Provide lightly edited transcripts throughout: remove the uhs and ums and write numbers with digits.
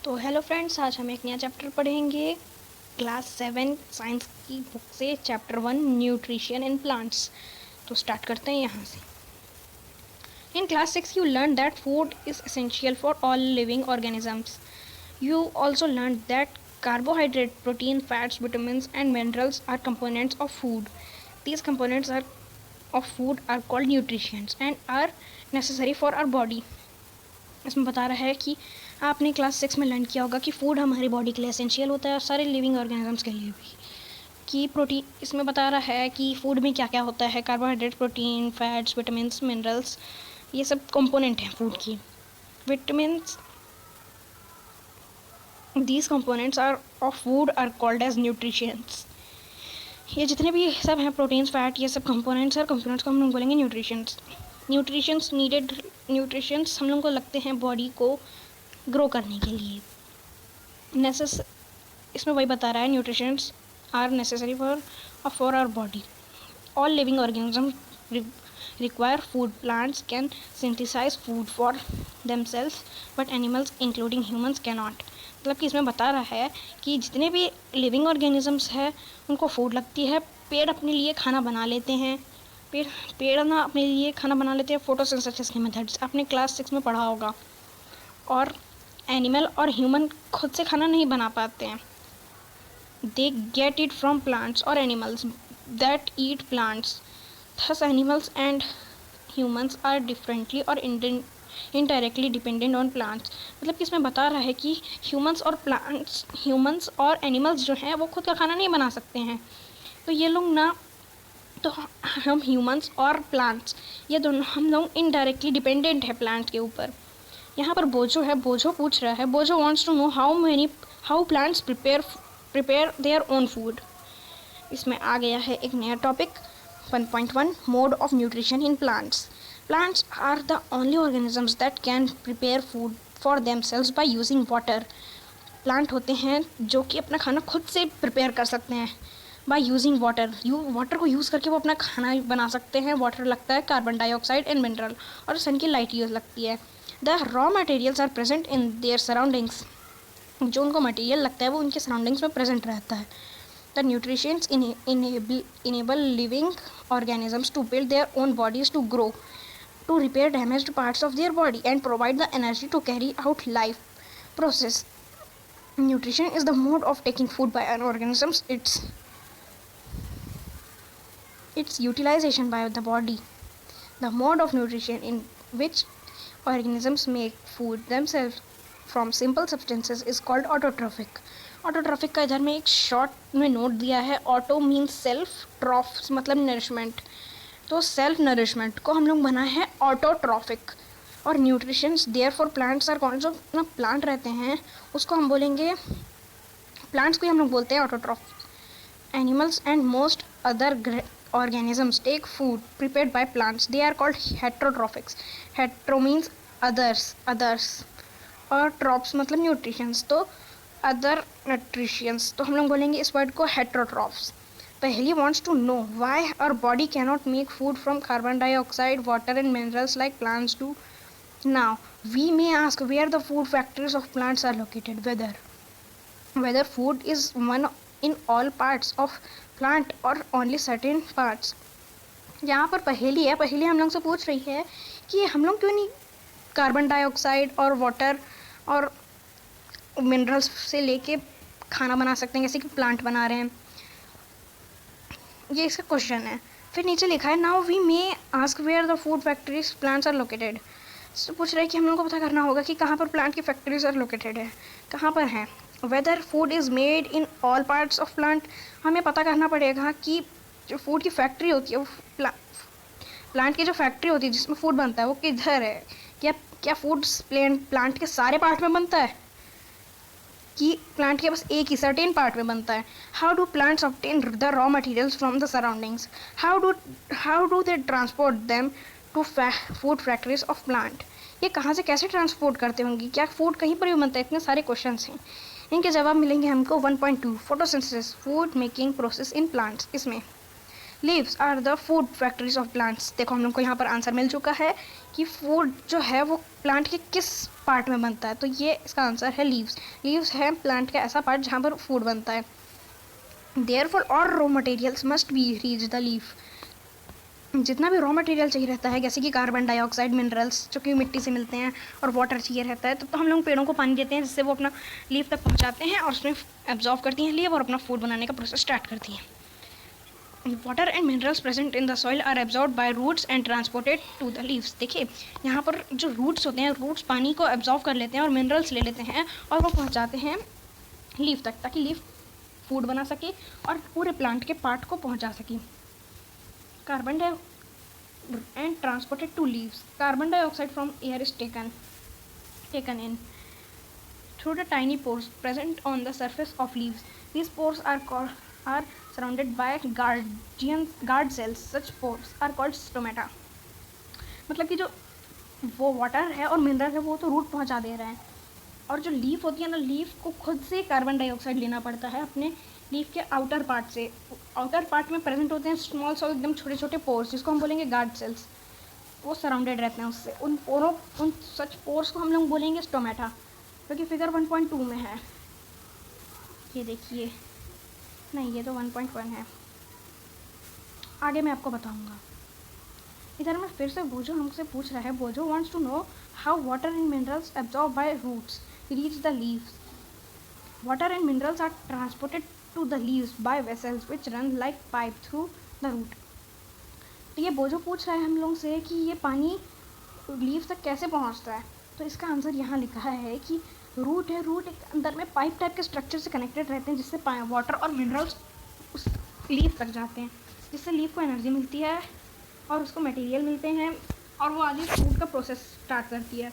तो hello friends, आज हम एक नया चैप्टर पढ़ेंगे क्लास 7 साइंस की बुक से। Chapter 1 nutrition in plants. तो स्टार्ट करते हैं यहाँ से। In class 6 you learn that food is essential for all living organisms. You also learn that carbohydrate, protein, fats, vitamins and minerals are components of food. These components of food are called nutrients and are necessary for our body. इसमें बता रहा है कि आपने class 6 में learn किया होगा कि फ़ूड हमारी बॉडी के लिए एसेंशियल होता है और सारे लिविंग ऑर्गेनिजम्स के लिए भी। कि प्रोटीन, इसमें बता रहा है कि फ़ूड में क्या क्या होता है। Carbohydrate, protein, fats, vitamins, minerals, ये सब कंपोनेंट हैं फूड की। Vitamins, these components are of food are called as nutritions. ये जितने भी सब हैं प्रोटीन्स, फैट, ये सब कंपोनेंट्स हैं। कंपोनेंट्स को हम लोग बोलेंगे न्यूट्रिशंस. न्यूट्रिशंस हम लोग को लगते हैं बॉडी को ग्रो करने के लिए। इसमें वही बता रहा है, nutritions are necessary for our body. All living organism require food. Plants can synthesise food for themselves but animals including humans can not. मतलब कि इसमें बता रहा है कि जितने भी लिविंग हैं उनको फूड लगती है। पेड़ अपने लिए खाना बना लेते हैं। पेड़ ना अपने लिए खाना बना लेते हैं फोटोसिंथेसिस के मेथड्स, आपने क्लास 6 में पढ़ा होगा। और एनिमल और ह्यूमन खुद से खाना नहीं बना पाते हैं. They get it from plants और animals that eat plants. Thus animals and humans are differently और इनडायरेक्टली डिपेंडेंट ऑन प्लांट्स. मतलब कि इसमें बता रहा है कि ह्यूमंस और एनिमल्स जो हैं वो खुद का खाना नहीं बना सकते हैं. तो ये लोग ना, तो हम ह्यूमंस और प्लांट्स, ये दोनों हम लोग इनडायरेक्टली डिपेंडेंट है प्लांट्स के ऊपर. यहाँ पर बोझो पूछ रहा है. Boojho wants to know how plants prepare their own food. इसमें आ गया है एक नया topic 1.1 mode of nutrition in plants. Plants are the only organisms that can prepare food for themselves by using water. Plant होते हैं जो कि अपना खाना खुद से प्रिपेयर कर सकते हैं बाय यूजिंग वाटर. वाटर को यूज़ करके वो अपना खाना बना सकते हैं. वाटर लगता है कार्बन डाइऑक्साइड एंड मिनरल, और सन की लाइट यूज लगती है. The raw materials are present in their surroundings. जो उनको मटेरियल लगता है वो उनके सराउंडिंग्स में प्रेजेंट रहता है. The nutritions enable living organisms to build their own bodies, to grow, to repair damaged parts of their body and provide the energy to carry out life process. Nutrition is the mode of taking food by an organism. Its utilization by the body. The mode of nutrition in which organisms make food themselves from simple substances is called autotrophic. Autotrophic का इधर में एक short में note दिया है. Auto means self, ट्रॉफ मतलब nourishment. तो self nourishment को हम लोग बना है ऑटोट्रॉफिक. और nutritions there for plants are कौन, जो ना प्लांट रहते हैं उसको हम बोलेंगे, प्लांट्स को हम लोग बोलते हैं autotroph. Animals and most other organisms take food prepared by plants. They are called heterotrophics. Hetero means others और ट्रॉप्स मतलब न्यूट्रिशंस. तो अदर न्यूट्रिशंस, तो हम लोग बोलेंगे इस वर्ड को heterotrophs. Paheli wants to know why our body cannot make food from carbon dioxide, water and minerals like plants do. Now, we may ask where the food factories of plants are located, whether food is one in all parts of plant or only certain parts. यहाँ पर पहेली है. पहेली हम लोग से पूछ रही है कि हम लोग क्यों नहीं कार्बन डाइऑक्साइड और वाटर और मिनरल्स से लेके खाना बना सकते हैं जैसे कि प्लांट बना रहे हैं. ये इसका क्वेश्चन है. फिर नीचे लिखा है now we may ask where the food factories plants are located. तो पूछ रहे हैं कि हम लोग को पता करना होगा कि कहाँ पर प्लांट की फैक्ट्रीज आर लोकेटेड है, कहाँ पर हैं. Whether food is made in all parts of plant. हमें पता करना पड़ेगा कि जो फूड की फैक्ट्री होती है, वो प्लांट की जो फैक्ट्री होती है जिसमें फूड बनता है वो किधर है. क्या फूड प्लांट के सारे पार्ट में बनता है कि प्लांट के बस एक ही सर्टेन पार्ट में बनता है. How do plants obtain the raw materials from the surroundings. How do they transport them to food factories of plant. ये कहाँ से कैसे ट्रांसपोर्ट करते होंगे, क्या फूड कहीं पर भी बनता है. इतने सारे क्वेश्चन हैं, इनके जवाब मिलेंगे हमको 1.2 photosynthesis, food making process in plants. इसमें leaves are the food factories of plants. देखो हम लोग को यहाँ पर आंसर मिल चुका है कि फूड जो है वो प्लांट के किस पार्ट में बनता है, तो ये इसका आंसर है लीव्स। लीव्स है प्लांट का ऐसा पार्ट जहाँ पर फूड बनता है। Therefore all raw materials must be reach the leaf. जितना भी रॉ मटेरियल चाहिए रहता है, जैसे कि कार्बन डाइऑक्साइड, मिनरल्स जो कि मिट्टी से मिलते हैं, और वाटर चाहिए रहता है, तो हम लोग पेड़ों को पानी देते हैं जिससे वो अपना लीफ तक पहुँचाते हैं और उसमें एब्जॉर्व करती हैं लीफ और अपना फूड बनाने का प्रोसेस स्टार्ट करती हैं। Water and minerals present in the soil are absorb by roots and transported to the leaves. देखिए यहाँ पर जो रूट्स होते हैं, रूट्स पानी को एब्जॉर्व कर लेते हैं और मिनरल्स ले लेते हैं और वो पहुँचाते हैं लीफ तक, ताकि लीफ फूड बना सके और पूरे प्लांट के पार्ट को पहुँचा सके। Carbon di and transported to leaves. Carbon dioxide from air is taken in through the tiny pores present on the surface of leaves. These pores are surrounded by guard cells. Such pores are called stomata. मतलब कि जो वो water है और mineral है वो तो root पहुंचा दे रहे हैं, और जो लीफ होती है ना, लीफ को खुद से कार्बन डाइऑक्साइड लेना पड़ता है अपने लीफ के आउटर पार्ट से। आउटर पार्ट में प्रेजेंट होते हैं स्मॉल सॉल एकदम छोटे छोटे पोर्स, जिसको हम बोलेंगे गार्ड सेल्स। वो सराउंडेड रहते हैं उससे। उन सच पोर्स को हम लोग बोलेंगे स्टोमेटा, जो कि फिगर 1.2 में है। ये देखिए, नहीं ये तो 1.1 है, आगे मैं आपको बताऊंगा। इधर में फिर से बोझो हमसे पूछ रहा है, Boojho wants to know how water and minerals absorb by roots reach the leaves. Water and minerals are transported to the leaves by vessels which run like pipe through the root। तो ये बोझो पूछ रहा है हम लोग से कि ये पानी लीव्स तक कैसे पहुंचता है, तो इसका आंसर यहाँ लिखा है कि रूट है। रूट एक अंदर में पाइप टाइप के स्ट्रक्चर से कनेक्टेड रहते हैं, जिससे वाटर और मिनरल्स उस लीफ तक जाते हैं, जिससे लीफ को एनर्जी मिलती है और उसको मटेरियल मिलते हैं और वो आगे फूड का प्रोसेस स्टार्ट करती है।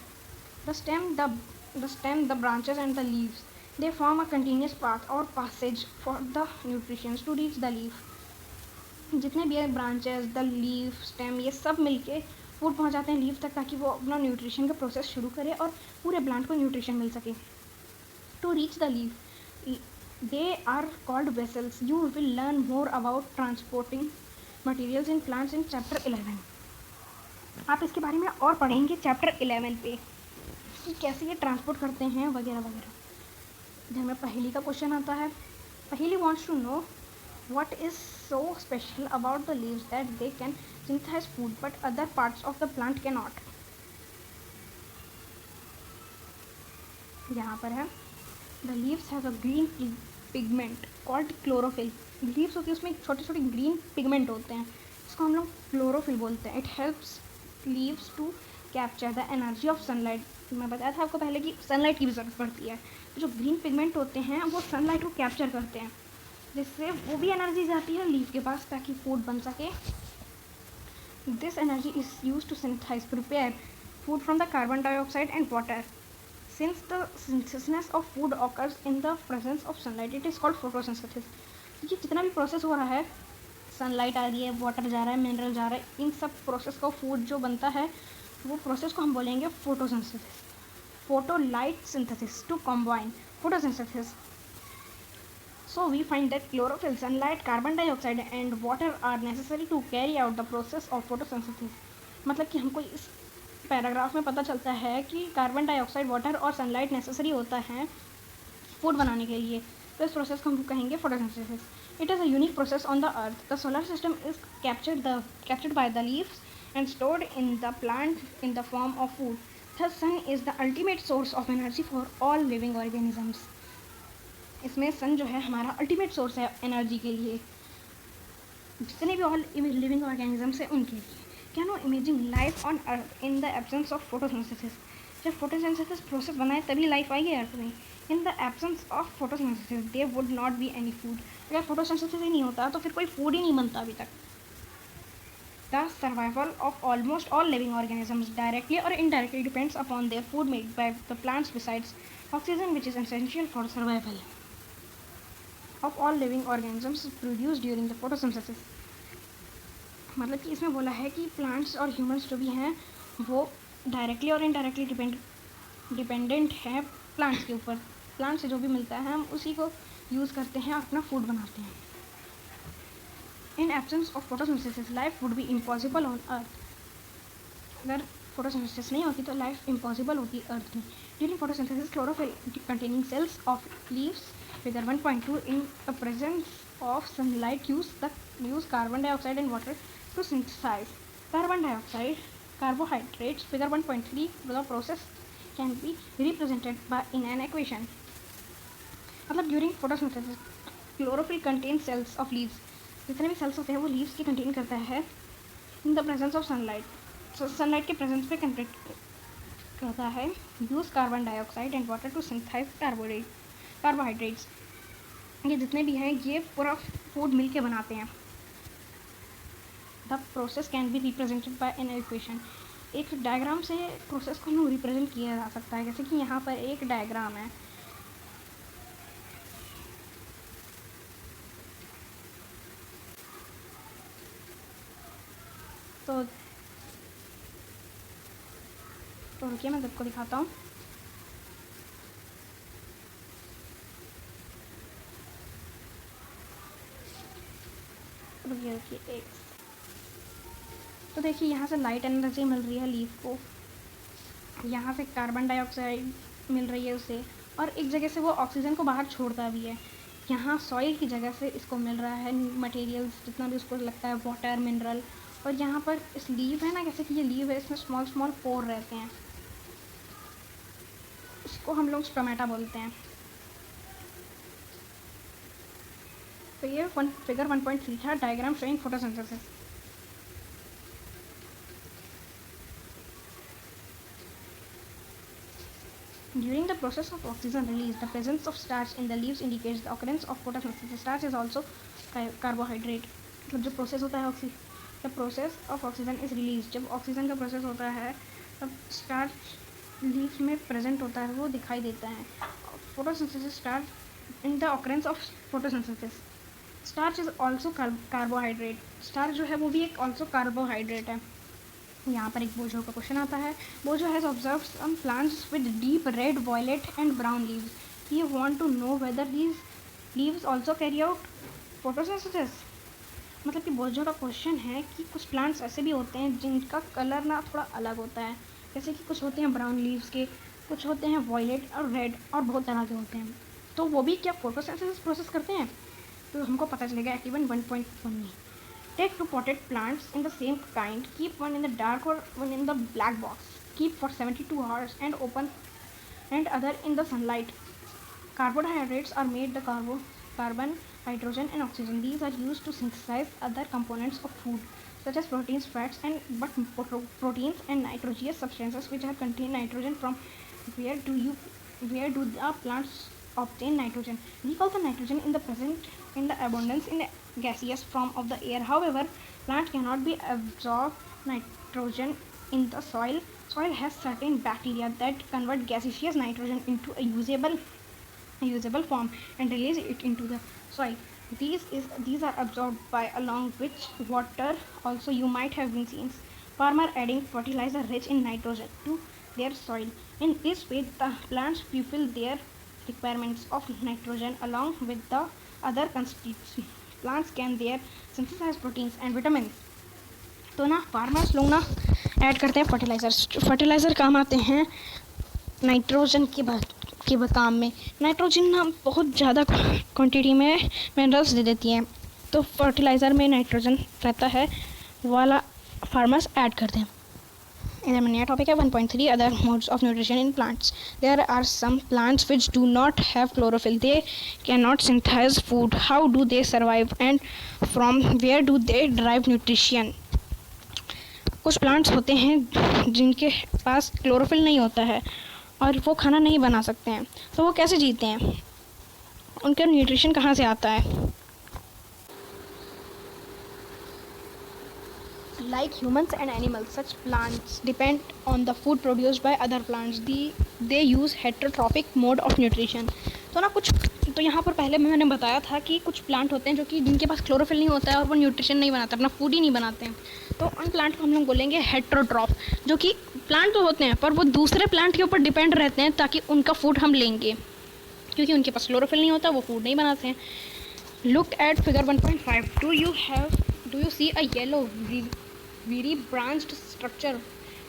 The stem, the branches and the leaves, they form a continuous path or passage for the nutrients to reach the leaf। जितने भी ब्रांचेस, द लीफ, स्टेम, ये सब मिलके फूड पहुंचाते हैं लीफ तक, ताकि वो अपना न्यूट्रिशन का प्रोसेस शुरू करे और पूरे प्लांट को न्यूट्रिशन मिल सके। To reach the leaf they are called vessels. You will learn more about transporting materials in plants in chapter 11। आप इसके बारे में और पढ़ेंगे चैप्टर 11 पे कि कैसे ये ट्रांसपोर्ट करते हैं वगैरह वगैरह। इधर में पहेली का क्वेश्चन आता है। पहेली wants to know what is so special about the leaves that they can synthesize food but other parts of the plant cannot। यहाँ पर है, the leaves have a green pigment called chlorophyll। Leaves होती है उसमें छोटे छोटे green pigment होते हैं, इसको हम लोग क्लोरोफिल बोलते हैं। It helps leaves to capture the energy of sunlight. मैं बताया था आपको पहले कि सनलाइट की भी ज़रूरत पड़ती है, तो जो ग्रीन पिगमेंट होते हैं वो सनलाइट को कैप्चर करते हैं, जिससे वो भी एनर्जी जाती है लीफ के पास ताकि फूड बन सके। This energy is use to synthesize prepare food from the carbon dioxide and water. Since the synthesis of food occurs in the presence of sunlight it is called photosynthesis. ये जितना भी process हो रहा है, sunlight आ रही है, water जा रहा है, मिनरल जा रहा है, इन सब प्रोसेस का फूड जो बनता है वो प्रोसेस को हम बोलेंगे photosynthesis. Photo light synthesis to combine photosynthesis. So we find that chlorophyll, sunlight, carbon dioxide and water are necessary to carry out the process of photosynthesis। मतलब कि हमको इस पैराग्राफ में पता चलता है कि कार्बन डाइऑक्साइड, वाटर और सनलाइट नेसेसरी होता है फूड बनाने के लिए, तो इस प्रोसेस को हम कहेंगे photosynthesis. It is a unique process on the earth. The solar system is captured by the leaves and stored in the plant in the form of food। The sun is the ultimate source of energy for all living organisms। इसमें सन जो है हमारा ultimate source है energy के लिए, जितने भी all living organisms हैं उनके लिए। Can no imaging life on earth in the absence of photosynthesis. जब फोटोसिंथेसिस प्रोसेस बनाए तभी लाइफ आई है अर्थ में। In the absence of photosynthesis there would not be any food. अगर फोटोसिंथेसिस ही नहीं होता तो फिर कोई फूड ही नहीं बनता अभी तक। The survival of almost all living organisms directly और indirectly depends upon their food made by the plants besides oxygen which is essential for survival of all living organisms produced during the photosynthesis। मतलब कि इसमें बोला है कि plants और humans जो भी हैं वो डायरेक्टली और इनडायरेक्टली डिपेंडेंट हैं प्लांट्स के ऊपर। प्लांट से जो भी मिलता है हम उसी को यूज़ करते हैं, अपना फूड बनाते हैं। In absence of photosynthesis, life would be impossible on Earth. अगर photosynthesis नहीं होती तो life impossible होती Earth में. During photosynthesis, chlorophyll containing cells of leaves, figure 1.2, in the presence of sunlight use carbon dioxide and water to synthesize carbon dioxide, carbohydrates. Figure 1.3, the process can be represented by in an equation. मतलब during photosynthesis chlorophyll contain cells of leaves, जितने भी sales होते हैं वो leaves के contain करता है. In the presence of sunlight, sunlight के प्रेजेंस पे कंटेन करता है. Use carbon dioxide and water to synthesize carbohydrates. ये जितने भी हैं ये पूरा फूड मिल के बनाते हैं. The process can be represented by an equation. एक डायग्राम से प्रोसेस को हम रिप्रेजेंट किया जा सकता है. जैसे कि यहाँ पर एक डायग्राम है. तो रुकिए मैं सबको दिखाता हूँ. रुकिए एक. तो देखिए यहाँ से लाइट एनर्जी मिल रही है लीफ को, यहाँ से कार्बन डाइऑक्साइड मिल रही है उसे, और एक जगह से वो ऑक्सीजन को बाहर छोड़ता भी है. यहाँ सॉइल की जगह से इसको मिल रहा है मटेरियल्स जितना भी उसको लगता है, वाटर, मिनरल. और यहाँ पर इस लीव है ना, जैसे कि ये लीव है, इसमें स्मॉल स्मॉल पोर रहते हैं. इसको हम लोग स्टोमेटा बोलते हैं. तो ये फिगर 1.3 था, diagram showing photosynthesis. During the process of oxygen release, the presence of starch in the leaves indicates the occurrence of photosynthesis. Starch is also carbohydrate. मतलब जो प्रोसेस होता है the process of oxygen is released. जब oxygen का process होता है तब starch leaf में प्रेजेंट होता है, वो दिखाई देता है. Photosynthesis start in the occurrence of photosynthesis. Starch is also carbohydrate. Starch जो है वो भी एक ऑल्सो कार्बोहाइड्रेट है. यहाँ पर एक बोझो का क्वेश्चन आता है. Boojho has observe some plants with deep red, violet and brown leaves. He want to know whether these leaves also carry out photosynthesis. मतलब कि बोझो का क्वेश्चन है कि कुछ प्लांट्स ऐसे भी होते हैं जिनका कलर ना थोड़ा अलग होता है. जैसे कि कुछ होते हैं ब्राउन लीव्स के, कुछ होते हैं वायलेट और रेड, और बहुत तरह के होते हैं. तो वो भी क्या फोटोसिंथेसिस प्रोसेस करते हैं? तो हमको पता चलेगा एक्टिवन 1.1 में. Take 2 potted plants in the same kind. Keep one in the dark or one in the black box. Keep for 72 hours and open and other in the sunlight. Carbohydrates are made the carbon, hydrogen and oxygen. These are used to synthesize other components of food such as proteins, fats but proteins and nitrogenous substances which are contain nitrogen. From where do the plants obtain nitrogen? Recall the nitrogen in the present in the abundance in the gaseous form of the air. However, plant cannot be absorb nitrogen in the soil. Soil has certain bacteria that convert gaseous nitrogen into a usable form and release it into the soil. These are absorbed by along with water. Also, you might have been seen farmer adding fertilizer rich in nitrogen to their soil. In this way, the plants fulfill their requirements of nitrogen along with the other constituents. Plants can there synthesize proteins and vitamins. तो ना farmers लोग ना add करते हैं fertilisers. Fertiliser काम आते हैं nitrogen के काम में. नाइट्रोजन ना बहुत ज़्यादा क्वांटिटी में मिनरल्स दे देती हैं. तो फर्टिलाइज़र में नाइट्रोजन रहता है वाला फार्मर्स ऐड करते हैं. इधर में नया टॉपिक है 1.3 other modes of nutrition in plants. There are some plants which do not have chlorophyll. They can not synthesize food. How do they survive and from where do they drive nutrition. कुछ plants होते हैं जिनके पास chlorophyll नहीं होता है और वो खाना नहीं बना सकते हैं. तो वो कैसे जीते हैं? उनका न्यूट्रिशन कहाँ से आता है? Like humans and animals, such plants depend on the food produced by other plants. They use heterotrophic mode of nutrition. तो ना कुछ तो यहाँ पर पहले मैंने बताया था कि कुछ प्लांट होते हैं जो कि जिनके पास क्लोरोफिल नहीं होता है और वो न्यूट्रिशन नहीं बनाते, अपना फूड ही नहीं बनाते हैं. तो उन प्लांट को हम लोग बोलेंगे हेटरोट्रॉफ. जो कि प्लांट तो होते हैं पर वो दूसरे प्लांट के ऊपर डिपेंड रहते हैं ताकि उनका फूड हम लेंगे, क्योंकि उनके पास क्लोरोफिल नहीं होता, वो फूड नहीं बनाते हैं. Look at figure 1.5. Do you have Do you see a yellow, very branched structure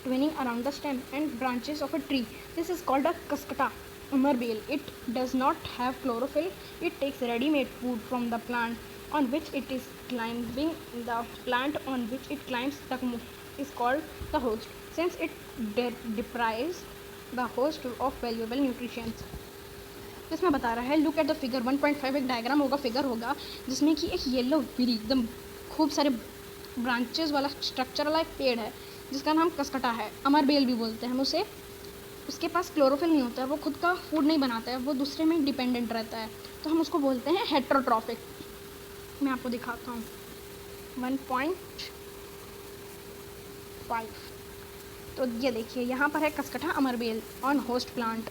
twining around the stem and branches of a tree? This is called a cascata amarbale. It does not have chlorophyll. It takes ready-made food from the plant on which it is climbing. The plant on which it climbs is called the host, since it deprives the host of valuable nutrition. इसमें बता रहा है look at the figure 1.5 एक diagram होगा, figure होगा जिसमें कि एक येलो विरी एकदम खूब सारे ब्रांचेस वाला स्ट्रक्चर वाला एक पेड़ है जिसका नाम कसकटा है, अमरबेल भी बोलते हैं हम उसे। उसके पास क्लोरोफिल नहीं होता है, वो खुद का फूड नहीं बनाता है, वो दूसरे में डिपेंडेंट रहता है, तो हम उसको बोलते हैं हेट्रोट्रॉफिक। मैं आपको दिखाता हूँ 1.5। तो ये देखिए यहाँ पर है कसकटा अमरबेल ऑन होस्ट प्लांट।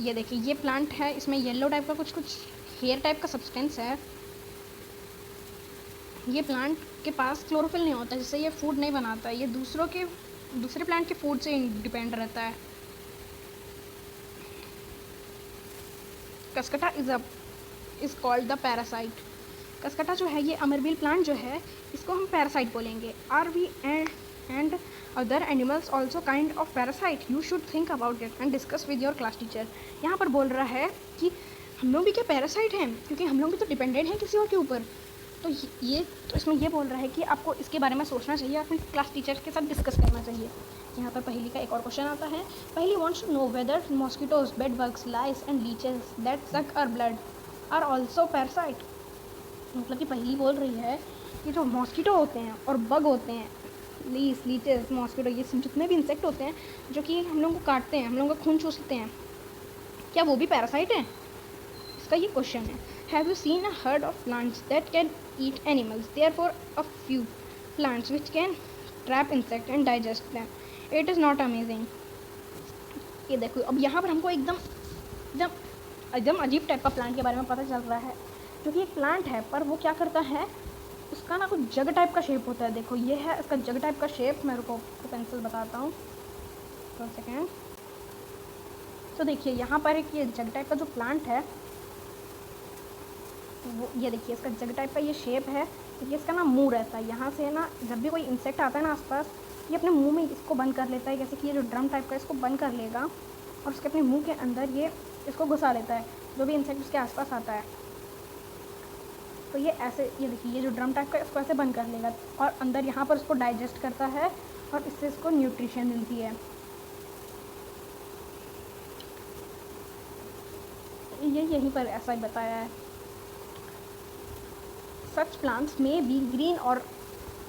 ये देखिए ये प्लांट है, इसमें येलो टाइप का कुछ हेयर टाइप का सब्सटेंस है। ये प्लांट के पास क्लोरोफिल नहीं होता जिससे ये फूड नहीं बनाता है, ये दूसरे प्लांट के फूड से डिपेंड रहता है। Cuscuta is called the parasite. Cuscuta जो है ये अमरबेल प्लांट जो है इसको हम पैरासाइट बोलेंगे। Are we and other animals also kind of parasite? You should think about it and discuss with your class teacher. यहाँ पर बोल रहा है कि हम लोग भी क्या पैरासाइट हैं, क्योंकि हम लोग भी तो डिपेंडेंट हैं किसी और के ऊपर। तो इसमें ये बोल रहा है कि आपको इसके बारे में सोचना चाहिए और अपने क्लास टीचर के साथ डिस्कस करना चाहिए। यहाँ पर पहली का एक और क्वेश्चन आता है। Paheli wants to know whether mosquitoes, bed bugs, lice and leeches that suck our blood are also parasite. मतलब कि पहली बोल रही है कि जो मॉस्किटो होते हैं और बग होते हैं, लीचेस, मॉस्किटो, ये जितने भी इंसेक्ट होते हैं जो कि हम लोगों को काटते हैं, हम लोगों का खून चूसते हैं, क्या वो भी पैरासाइट हैं? इसका ये क्वेश्चन है। Have you seen a herd of plants that can eat animals? Therefore a few plants which can trap insect and digest them. It is not amazing. ये देखो अब यहाँ पर हमको एकदम अजीब टाइप का प्लांट के बारे में पता चल रहा है, क्योंकि एक प्लांट है पर वो क्या करता है, उसका ना कुछ जग टाइप का शेप होता है। देखो ये है इसका जग टाइप का शेप। मैं रुको पेंसिल बताता हूँ 1 सेकेंड। तो देखिए यहाँ पर एक ये जग टाइप का जो प्लांट है वो, ये देखिए इसका जग टाइप का ये शेप है। ये इसका ना मुंह रहता है, यहाँ से ना जब भी कोई इंसेक्ट आता है ना आसपास, ये अपने मुंह में इसको बंद कर लेता है, जैसे कि ये जो ड्रम टाइप का इसको बंद कर लेगा और उसके अपने मुंह के अंदर ये इसको घुसा लेता है जो भी इंसेक्ट उसके आसपास आता है। तो ये ऐसे, ये देखिए ये जो ड्रम टाइप का इसको ऐसे बंद कर लेगा और अंदर यहाँ पर उसको डाइजेस्ट करता है और इससे इसको न्यूट्रिशन मिलती है। ये यहीं पर ऐसा ही बताया है। Such plants may be green or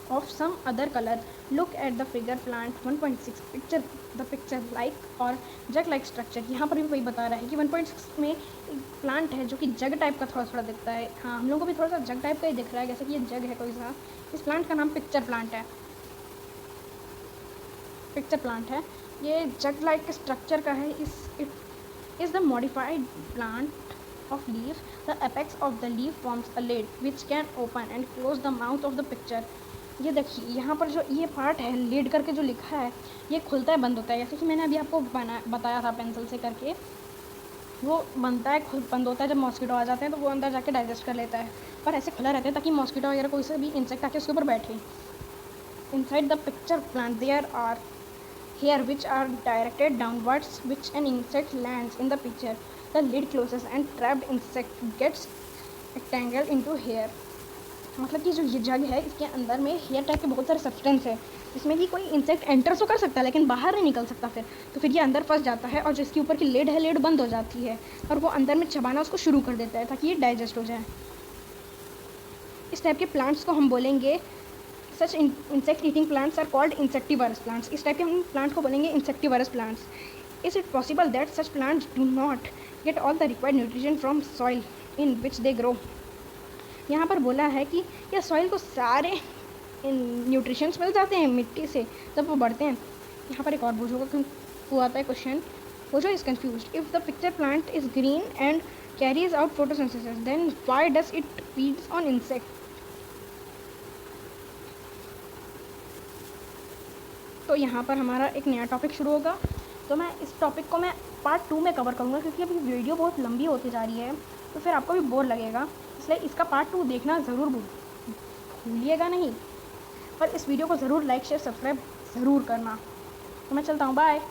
of some other color. Look at the figure plant 1.6. Picture like or jug like structure. यहाँ पर भी वही बता रहा है कि 1.6 में एक प्लांट है जो कि जग टाइप का थोड़ा दिखता है। हाँ, हम लोगों को भी थोड़ा सा जग टाइप का ही दिख रहा है, जैसे कि ये जग है कोई सा। इस प्लांट का नाम पिक्चर प्लांट है। पिक्चर प्लांट है ये, जग लाइक स्ट्रक्चर का है। It is the modified plant of leaf. The apex of the leaf forms a lid which can open and close the mouth of the picture. ये देखिए यहाँ पर जो ये पार्ट है लीड करके जो लिखा है, ये खुलता है बंद होता है, जैसे कि मैंने अभी आपको बताया था पेंसिल से करके। वो बनता है, खुद बंद होता है जब मॉस्किटो आ जाते हैं, तो वो अंदर जाके डाइजेस्ट कर लेता है, पर ऐसे खुला रहता है ताकि मॉस्किटो वगैरह कोई से भी इंसेक्ट आके उसके ऊपर बैठे। Inside the picture plant there are hair which are directed downwards, which an insect lands in the picture. The lid closes and trapped insect gets entangled into hair. मतलब कि जो ये जग है इसके अंदर में हेयर टाइप के बहुत सारे सब्सटेंस है, जिसमें कि कोई इंसेक्ट एंटर तो कर सकता है लेकिन बाहर नहीं निकल सकता फिर, तो फिर ये अंदर फंस जाता है और जो इसके ऊपर की लिड है, लिड बंद हो जाती है और वो अंदर में चबाना उसको शुरू कर देता है ताकि ये डाइजेस्ट हो जाए। इस टाइप के प्लांट्स को हम बोलेंगे, Such insect eating plants are called insectivorous plants. इस टाइप के हम प्लांट को बोलेंगे insectivorous plants. Is it possible that such plants do not get all the required nutrition from soil in which they grow? यहाँ पर बोला है कि या सॉइल को सारे न्यूट्रिशंस मिल जाते हैं मिट्टी से जब वो बढ़ते हैं। यहाँ पर एक और बोझो का आता है question. Boojho is confused. If the picture plant is green and carries out photosynthesis, then why does it feeds on insect? तो यहाँ पर हमारा एक नया टॉपिक शुरू होगा, तो मैं इस टॉपिक को मैं पार्ट 2 में कवर करूँगा, क्योंकि अभी वीडियो बहुत लंबी होती जा रही है तो फिर आपको भी बोर लगेगा, इसलिए इसका पार्ट 2 देखना ज़रूर भूलिएगा नहीं। और इस वीडियो को ज़रूर लाइक शेयर सब्सक्राइब ज़रूर करना। तो मैं चलता हूँ, बाय।